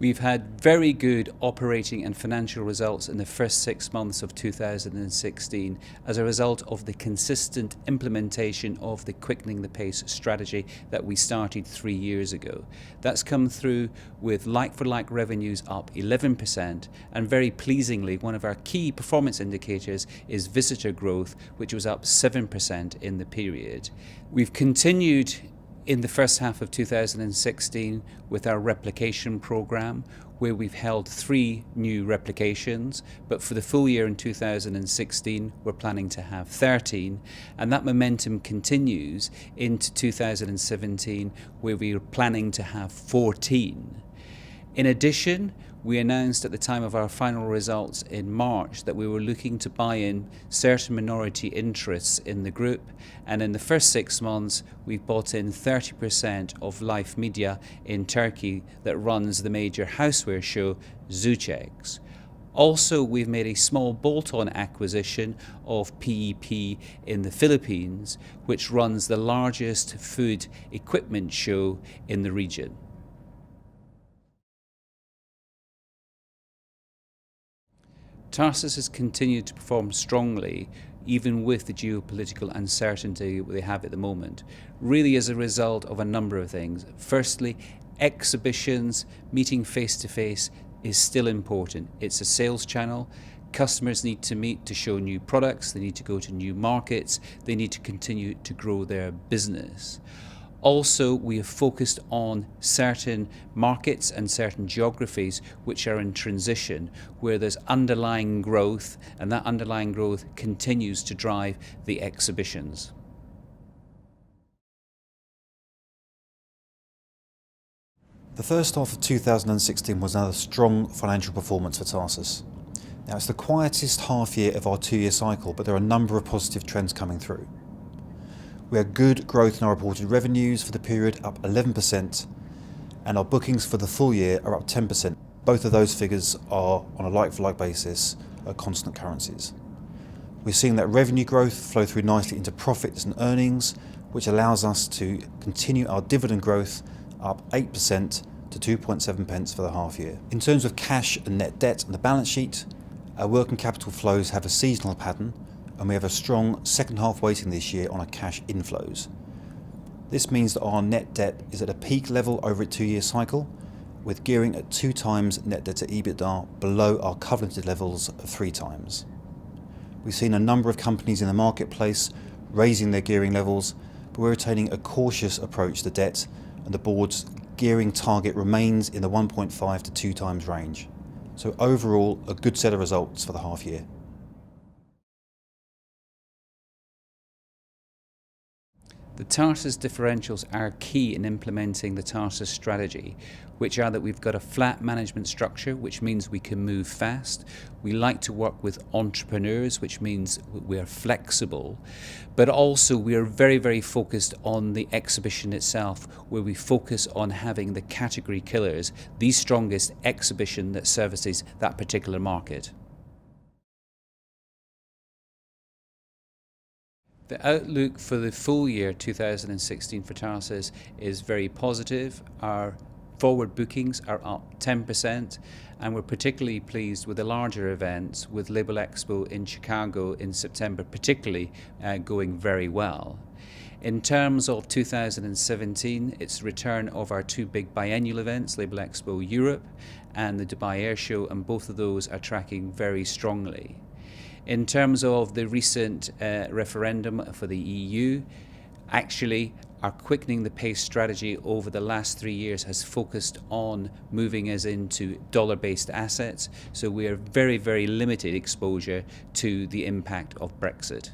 We've had very good operating and financial results in the first 6 months of 2016 as a result of the consistent implementation of the Quickening the Pace strategy that we started 3 years ago. That's come through with like-for-like revenues up 11%, and very pleasingly, one of our key performance indicators is visitor growth, which was up 7% in the period. We've continued in the first half of 2016 with our replication program, where we've held 3 new replications, but for the full year in 2016 we're planning to have 13, and that momentum continues into 2017, where we're planning to have 14. In addition, we announced at the time of our final results in March that we were looking to buy in certain minority interests in the group, and in the first 6 months we've bought in 30% of Life Media in Turkey that runs the major houseware show Zucheg's. Also, we've made a small bolt-on acquisition of PEP in the Philippines, which runs the largest food equipment show in the region. Tarsus has continued to perform strongly even with the geopolitical uncertainty they have at the moment, really as a result of a number of things. Firstly, exhibitions, meeting face to face is still important. It's a sales channel. Customers need to meet to show new products, they need to go to new markets, they need to continue to grow their business. Also, we have focused on certain markets and certain geographies which are in transition, where there's underlying growth, and that underlying growth continues to drive the exhibitions. The first half of 2016 was another strong financial performance for Tarsus. Now, it's the quietest half year of our 2-year cycle, but there are a number of positive trends coming through. We had good growth in our reported revenues for the period, up 11%, and our bookings for the full year are up 10%. Both of those figures are on a like-for-like basis at constant currencies. We're seeing that revenue growth flow through nicely into profits and earnings, which allows us to continue our dividend growth, up 8% to 2.7 pence for the half year. In terms of cash and net debt and the balance sheet, our working capital flows have a seasonal pattern, and we have a strong second half weighting this year on our cash inflows. This means that our net debt is at a peak level over a 2-year cycle, with gearing at 2 times net debt to EBITDA, below our covenanted levels of 3 times. We've seen a number of companies in the marketplace raising their gearing levels, but we're retaining a cautious approach to debt, and the board's gearing target remains in the 1.5 to 2 times range. So overall, a good set of results for the half year. The Tarsus differentials are key in implementing the Tarsus strategy, which are that we've got a flat management structure, which means we can move fast. We like to work with entrepreneurs, which means we're flexible, but also we are very, very focused on the exhibition itself, where we focus on having the category killers, the strongest exhibition that services that particular market. The outlook for the full year 2016 for Tarsus is very positive. Our forward bookings are up 10%, and we're particularly pleased with the larger events, with Label Expo in Chicago in September particularly going very well. In terms of 2017, it's the return of our 2 big biennial events, Label Expo Europe and the Dubai Air Show, and both of those are tracking very strongly. In terms of the recent referendum for the EU, actually our Quickening the Pace strategy over the last 3 years has focused on moving us into dollar-based assets, so we are very, very limited exposure to the impact of Brexit.